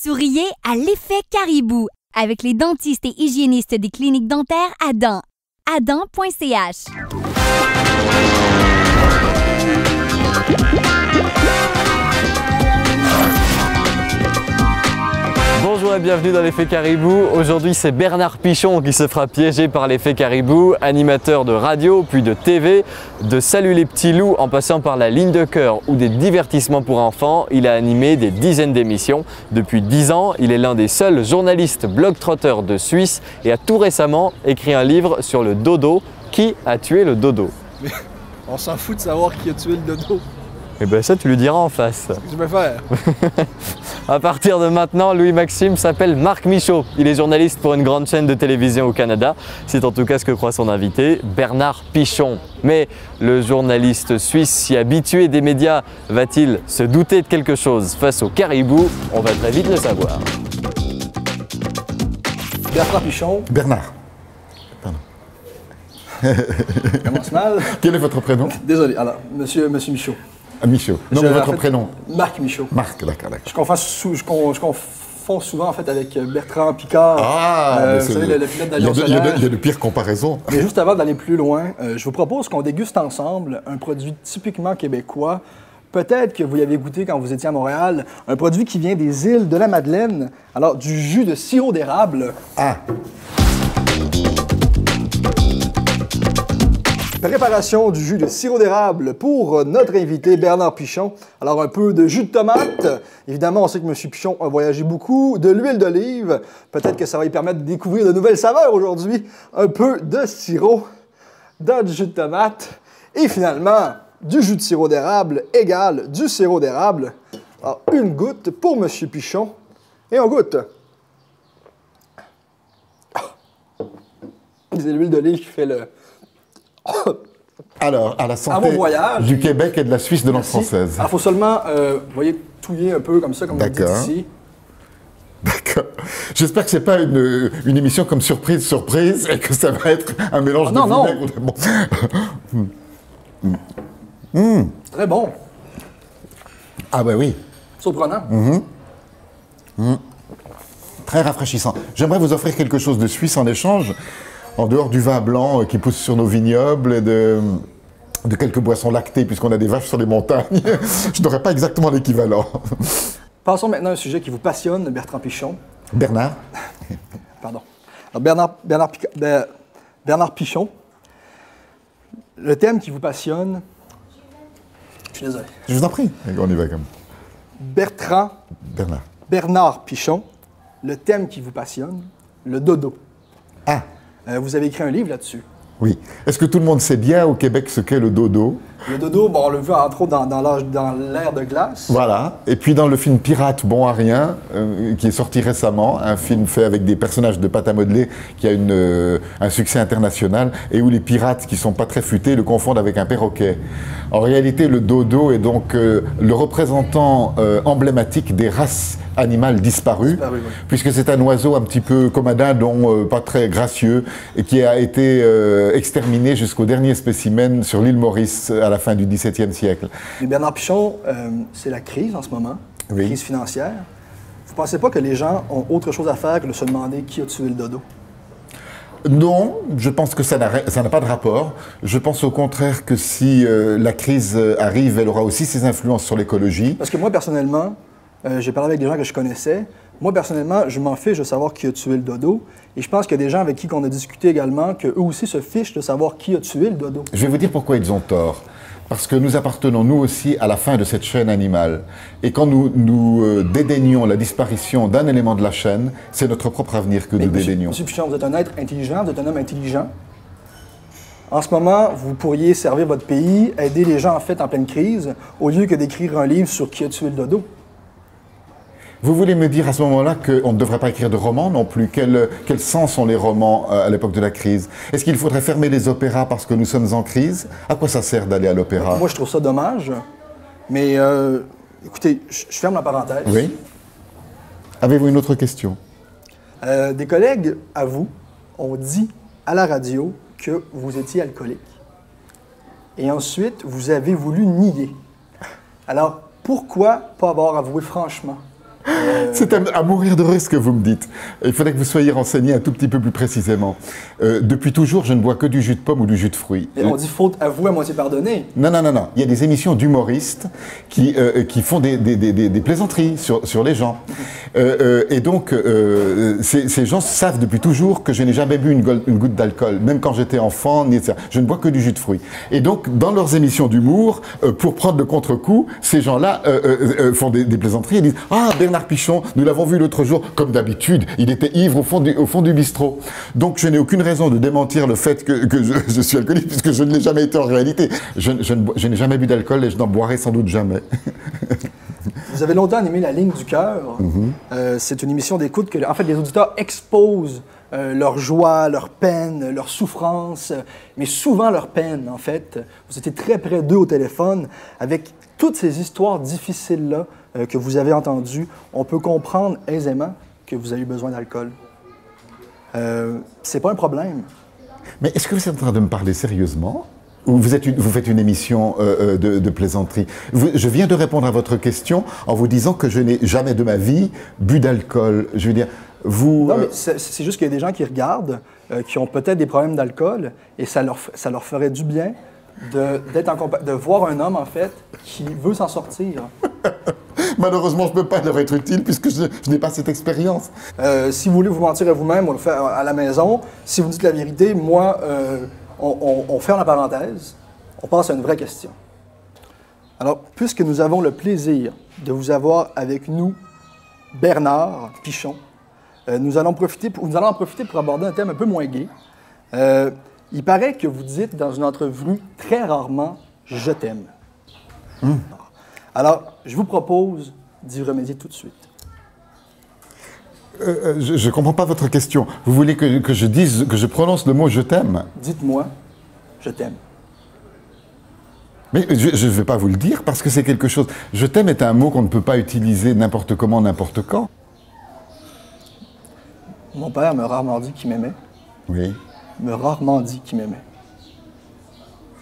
Souriez à l'effet caribou avec les dentistes et hygiénistes des cliniques dentaires Adam. Adam.ch. Bonjour et bienvenue dans l'effet caribou. Aujourd'hui, c'est Bernard Pichon qui se fera piéger par l'effet caribou, animateur de radio puis de TV, de Salut les petits loups en passant par la ligne de cœur ou des divertissements pour enfants. Il a animé des dizaines d'émissions. Depuis 10 ans, il est l'un des seuls journalistes blog-trotteurs de Suisse et a tout récemment écrit un livre sur le dodo. Qui a tué le dodo? Mais on s'en fout de savoir qui a tué le dodo. Eh ben ça, tu lui diras en face. Qu'est-ce que je vais faire? À partir de maintenant, Louis-Maxime s'appelle Marc Michaud. Il est journaliste pour une grande chaîne de télévision au Canada. C'est en tout cas ce que croit son invité, Bernard Pichon. Mais le journaliste suisse, si habitué des médias, va-t-il se douter de quelque chose face au caribou? On va très vite le savoir. Bernard Pichon. Bernard. Pardon. Commence mal. Quel est votre prénom? Désolé, alors, monsieur Michaud. Ah, Michaud. Non, mais votre prénom? Marc Michaud. Marc, d'accord. Je confonds souvent en fait avec Bertrand Picard. Ah, vous savez, le pilote d'avion solaire. Il y a de pires comparaisons. Mais juste avant d'aller plus loin, je vous propose qu'on déguste ensemble un produit typiquement québécois. Peut-être que vous y avez goûté quand vous étiez à Montréal. Un produit qui vient des îles de la Madeleine. Alors, du jus de sirop d'érable. Ah. Préparation du jus de sirop d'érable pour notre invité Bernard Pichon. Alors, un peu de jus de tomate. Évidemment, on sait que M. Pichon a voyagé beaucoup. De l'huile d'olive. Peut-être que ça va lui permettre de découvrir de nouvelles saveurs aujourd'hui. Un peu de sirop, dans du jus de tomate. Et finalement, du jus de sirop d'érable égale du sirop d'érable. Alors, une goutte pour M. Pichon. Et on goûte. C'est l'huile d'olive qui fait le... Alors, à la santé voyage. Du Québec et de la Suisse de langue française. Il faut seulement, vous voyez, touiller un peu comme ça, comme vous dites ici. D'accord. J'espère que c'est pas une émission comme surprise et que ça va être un mélange de vinaigre. Non. Très bon. Ah ben oui. Surprenant. Très rafraîchissant. J'aimerais vous offrir quelque chose de suisse en échange. En dehors du vin blanc qui pousse sur nos vignobles et de quelques boissons lactées, puisqu'on a des vaches sur les montagnes, je n'aurais pas exactement l'équivalent. Passons maintenant à un sujet qui vous passionne, Bertrand Pichon. Bernard. Pardon. Alors Bernard Pichon, le thème qui vous passionne... Je suis désolé. Je vous en prie. On y va comme. Bernard Pichon, le thème qui vous passionne, le dodo. Ah. Vous avez écrit un livre là-dessus. Oui. Est-ce que tout le monde sait bien au Québec ce qu'est le dodo? Le dodo, bon, on le voit entre autres dans l'ère de glace. Voilà. Et puis dans le film Pirate bon à rien, qui est sorti récemment, un film fait avec des personnages de pâte à modeler qui a un succès international et où les pirates qui sont pas très futés le confondent avec un perroquet. En réalité, le dodo est donc le représentant emblématique des races animales disparues, oui. Puisque c'est un oiseau un petit peu comme un dindon, pas très gracieux, et qui a été exterminé jusqu'au dernier spécimen sur l'île Maurice à la fin du XVIIe siècle. Mais Bernard Pichon, c'est la crise en ce moment, oui. Crise financière. Vous ne pensez pas que les gens ont autre chose à faire que de se demander qui a tué le dodo? Non, je pense que ça n'a pas de rapport. Je pense au contraire que si la crise arrive, elle aura aussi ses influences sur l'écologie. Parce que moi, personnellement, j'ai parlé avec des gens que je connaissais. Moi, personnellement, je m'en fiche de savoir qui a tué le dodo. Et je pense qu'il y a des gens avec qui on a discuté également, qu'eux aussi se fichent de savoir qui a tué le dodo. Je vais vous dire pourquoi ils ont tort. Parce que nous appartenons, nous aussi, à la fin de cette chaîne animale. Et quand nous dédaignons la disparition d'un élément de la chaîne, c'est notre propre avenir que nous dédaignons. Monsieur Pichon, vous êtes un être intelligent, vous êtes un homme intelligent. En ce moment, vous pourriez servir votre pays, aider les gens en fait en pleine crise, au lieu que d'écrire un livre sur qui a tué le dodo. Vous voulez me dire à ce moment-là qu'on ne devrait pas écrire de romans non plus? Quel sens ont les romans à l'époque de la crise? Est-ce qu'il faudrait fermer les opéras parce que nous sommes en crise? À quoi ça sert d'aller à l'opéra? Moi, je trouve ça dommage. Mais écoutez, je ferme la parenthèse. Oui. Avez-vous une autre question? Des collègues à vous ont dit à la radio que vous étiez alcoolique. Et ensuite, vous avez voulu nier. Alors, pourquoi pas avoir avoué franchement C'est à mourir de rire ce que vous me dites. Il faudrait que vous soyez renseigné un tout petit peu plus précisément. Depuis toujours, je ne bois que du jus de pomme ou du jus de fruits. Et on dit faute avouée à moitié pardonnée. Non, non, non, non. Il y a des émissions d'humoristes qui font des plaisanteries sur les gens. Et donc, ces gens savent depuis toujours que je n'ai jamais bu une goutte d'alcool, même quand j'étais enfant, ni etc. Je ne bois que du jus de fruits. Et donc, dans leurs émissions d'humour, pour prendre le contre-coup, ces gens-là font des plaisanteries et disent « Ah, Bernard Pichon, nous l'avons vu l'autre jour, comme d'habitude, il était ivre au fond du bistrot. » Donc, je n'ai aucune raison de démentir le fait que je suis alcoolique, puisque je ne l'ai jamais été en réalité. Je n'ai jamais bu d'alcool et je n'en boirai sans doute jamais. Vous avez longtemps animé La Ligne du cœur. C'est une émission d'écoute que, en fait, les auditeurs exposent leur joie, leur peine, leur souffrance, mais souvent leur peine, en fait. Vous étiez très près d'eux au téléphone. Avec toutes ces histoires difficiles-là que vous avez entendues, on peut comprendre aisément que vous avez eu besoin d'alcool. C'est pas un problème. Mais est-ce que vous êtes en train de me parler sérieusement ? Ou vous faites une émission de plaisanterie? Je viens de répondre à votre question en vous disant que je n'ai jamais de ma vie bu d'alcool. Je veux dire, vous... Non, mais c'est juste qu'il y a des gens qui regardent, qui ont peut-être des problèmes d'alcool, et ça leur ferait du bien de voir un homme, en fait, qui veut s'en sortir. Malheureusement, je ne peux pas leur être utile puisque je n'ai pas cette expérience. Si vous voulez vous mentir à vous-même, on le fait à la maison. Si vous dites la vérité, moi... On ferme la parenthèse, on passe à une vraie question. Alors, puisque nous avons le plaisir de vous avoir avec nous, Bernard Pichon, nous allons en profiter pour aborder un thème un peu moins gai. Il paraît que vous dites dans une entrevue très rarement « je t'aime ». Alors, je vous propose d'y remédier tout de suite. Je ne comprends pas votre question. Vous voulez que je prononce le mot « je t'aime » ? Dites-moi « je t'aime ». Mais je ne vais pas vous le dire parce que c'est quelque chose... « Je t'aime » est un mot qu'on ne peut pas utiliser n'importe comment, n'importe quand. Mon père m'a rarement dit qu'il m'aimait. Oui. Il m'a rarement dit qu'il m'aimait.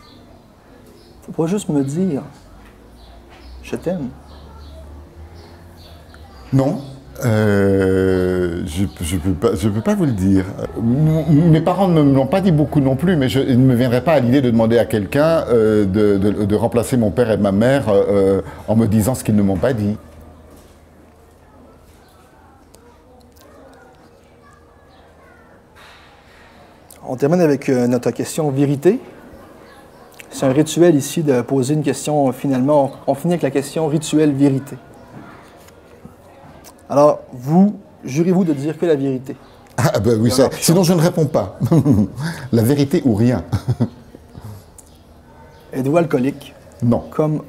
Il ne faut pas juste me dire « je t'aime ». Non. Je peux pas vous le dire. Mes parents ne me l'ont pas dit beaucoup non plus, mais il ne me viendrait pas à l'idée de demander à quelqu'un de remplacer mon père et ma mère en me disant ce qu'ils ne m'ont pas dit. On termine avec notre question vérité. C'est un rituel ici de poser une question, finalement, on finit avec la question rituel vérité. Alors, jurez-vous de dire que la vérité? Ah ben oui, sinon je ne réponds pas. La vérité ou rien. Êtes-vous alcoolique? Non. Comme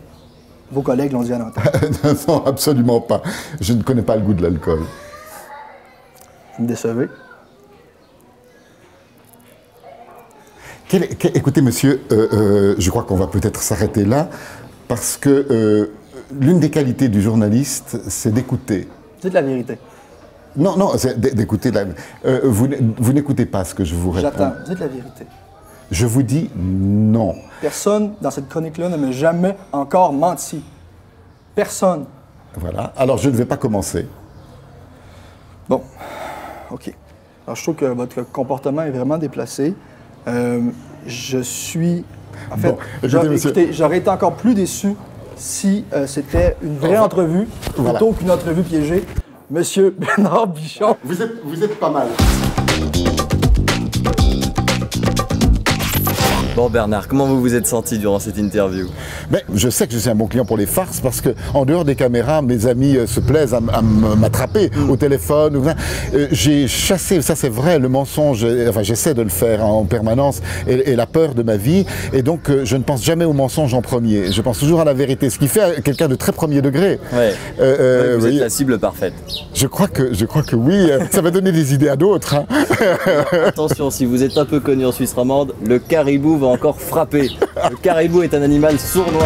vos collègues l'ont dit à l'antenne? Non, absolument pas. Je ne connais pas le goût de l'alcool. Vous me décevez? Écoutez, monsieur, je crois qu'on va peut-être s'arrêter là, parce que l'une des qualités du journaliste, c'est d'écouter. Dites la vérité. Non, non, c'est d'écouter. Vous n'écoutez pas ce que je vous réponds. J'attends. Dites la vérité. Je vous dis non. Personne dans cette chronique-là ne m'a jamais encore menti. Personne. Voilà. Alors, je ne vais pas commencer. Bon. OK. Alors, je trouve que votre comportement est vraiment déplacé. Je suis... En fait, bon, écoutez, j'aurais été encore plus déçu si c'était une vraie entrevue plutôt qu'une entrevue piégée. Monsieur Bernard Pichon. Vous êtes pas mal. Bon Bernard, comment vous vous êtes senti durant cette interview? Je sais que je suis un bon client pour les farces parce que en dehors des caméras, mes amis se plaisent à m'attraper au téléphone. J'ai chassé, ça c'est vrai, le mensonge, enfin j'essaie de le faire en permanence, et la peur de ma vie. Et donc je ne pense jamais au mensonge en premier. Je pense toujours à la vérité, ce qui fait quelqu'un de très premier degré. Ouais. Vous êtes la cible parfaite. Je crois que oui, ça va donner des idées à d'autres. Hein. Attention, si vous êtes un peu connu en Suisse romande, le caribou va encore frapper. Le caribou est un animal sournois.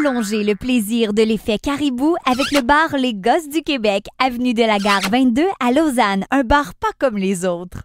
Prolongez le plaisir de l'effet Caribou avec le bar Les Gosses du Québec, avenue de la Gare 22 à Lausanne, un bar pas comme les autres.